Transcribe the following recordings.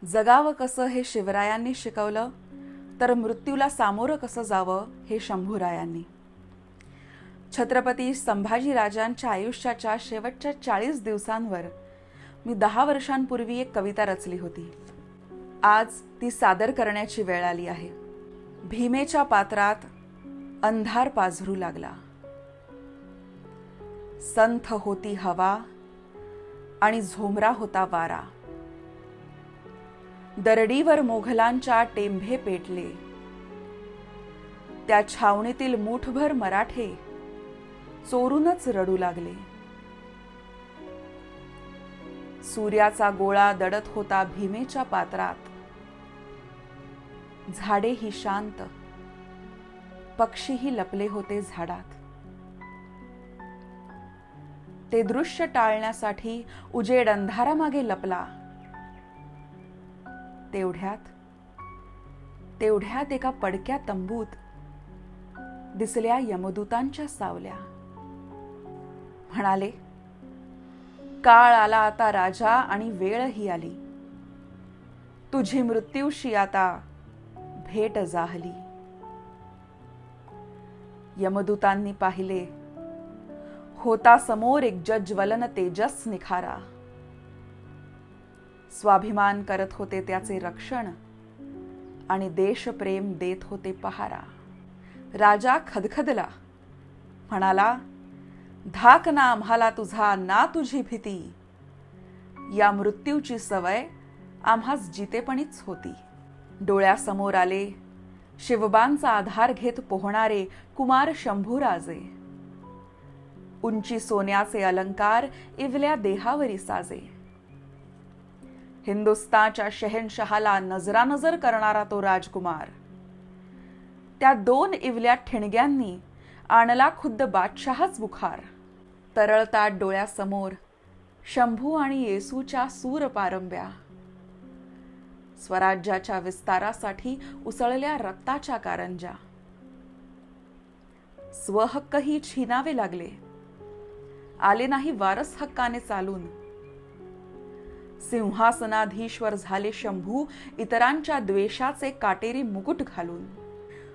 जगावं कसं हे शिवरायांनी शिकवलं, तर मृत्यूला सामोरं कसं जावं हे शंभूरायांनी. छत्रपती संभाजीराजांच्या आयुष्याच्या शेवटच्या 40 दिवसांवर मी 10 वर्षांपूर्वी एक कविता रचली होती. आज ती सादर करण्याची वेळ आली आहे. भीमेच्या पात्रात अंधार पाझरू लागला, संथ होती हवा आणि झोमरा होता वारा. दरडीवर मोघलांच्या टेंभे पेटले, त्या छावणीतील मुठभर मराठे चोरूनच रडू लागले. सूर्याचा गोळा दडत होता भीमेच्या पात्रात. झाडेही शांत, पक्षीही लपले होते झाडात. ते दृश्य टाळण्यासाठी उजेड अंधारामागे लपला. तेवढ्यात एका पडक्या तंबूत दिसल्या यमदूतांच्या सावल्या. म्हणाले, काळ आला आता राजा आणि वेळही आली. तुझी मृत्यूशी आता भेट जाहली. यमदूतांनी पाहिले, होता समोर एक ज्वलन तेजस निखारा. स्वाभिमान करत होते त्याचे रक्षण आणि देशप्रेम देत होते पहारा. राजा खदखदला, म्हणाला, धाक ना आम्हाला तुझा ना तुझी भीती. या मृत्यूची सवय आम्हास जितेपणीच होती. डोळ्यासमोर आले शिवबांचा आधार घेत पोहणारे कुमार शंभूराजे. उंची सोन्याचे अलंकार इवल्या देहावरी साजे. हिंदुस्तानच्या शहेनशहाला नजरानजर करणारा तो राजकुमार. त्या 2 इवल्या ठिणग्यांनी आणला खुद्द बादशहाच बुखार. तरळतात डोळ्यासमोर शंभू आणि येसूच्या सूर पारंब्या. स्वराज्याच्या विस्तारासाठी उसळल्या रक्ताच्या कारंजा. स्वहक्कही छीनावे लागले, आले नाही वारस हक्काने चालून. सिंहासनाधीश्वर झाले शंभू इतरांच्या द्वेषाचे काटेरी मुकुट घालून.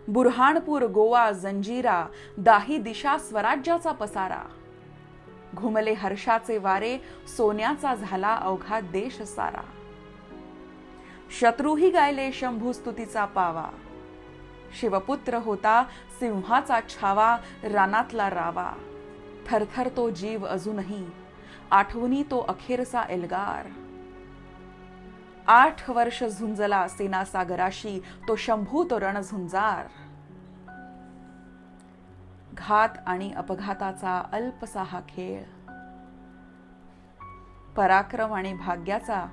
बुरहाणपूर, गोवा, जंजिरा, दाही दिशा स्वराज्याचा पसारा. घुमले हर्षाचे वारे, सोन्याचा झाला अवघा देश सारा. शत्रूही गायले शंभू स्तुतीचा पावा. शिवपुत्र होता सिंहाचा छावा, रानातला रावा. थरथर तो जीव अजूनही, आठवणी तो अखेरचा एल्गार. 8 वर्ष झुंजला सेनासागराशी तो शंभू, तो रणझुंजार. घात आणि अपघाताचा अल्पसा हा खेळ. पराक्रम आणि भाग्याचा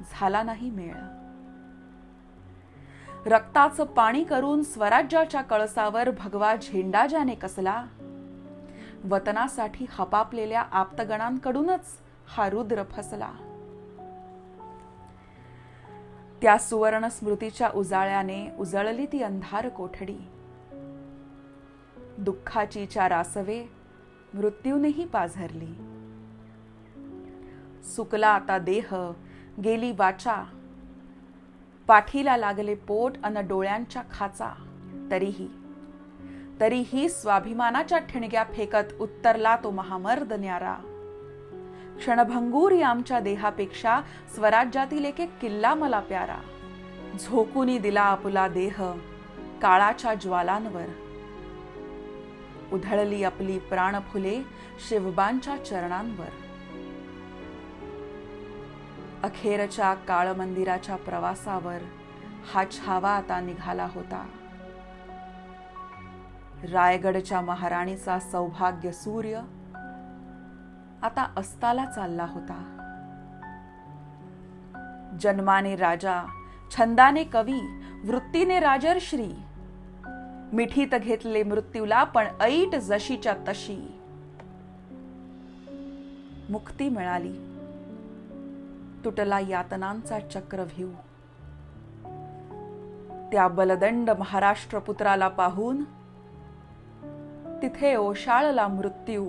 झाला नाही मेळ. रक्ताचं पाणी करून स्वराज्याच्या कळसावर भगवा झेंडा ज्याने कसला. वतनासाठी हपापलेल्या आप्तगणांकडूनच हा रुद्र फसला. त्या सुवर्ण स्मृतीच्या उजाळ्याने उजळली ती अंधार कोठडी. दुःखाची 4 आसवे मृत्यूनेही पाझरली. सुकला आता देह, गेली वाचा. पाठीला लागले पोट अन डोळ्यांच्या खाचा. तरीही स्वाभिमानाच्या ठिणग्या फेकत उत्तरला तो महामर्द न्यारा. क्षणभंगूर आमच्या देहापेक्षा स्वराज्यातील एक किल्ला मला प्यारा. झोकूनी दिला आपुला देह काळाच्या ज्वालांवर. उधळली आपली प्राणफुले शिवबांच्या चरणांवर. अखेरच्या काळमंदिराच्या प्रवासावर हा छावा आता निघाला होता. रायगडच्या महाराणीचा सौभाग्य सूर्य आता अस्ताला चालला होता. जन्माने राजा, छंदाने कवी, वृत्तीने राजर्श्री. मिठीत घेतले मृत्यूला, पण ऐट जशीच्या तशी. मुक्ती मिळाली, तुटला यातनांचा चक्रव्यूह. त्या बलदंड महाराष्ट्रपुत्राला पाहून तिथे ओशाळला मृत्यू.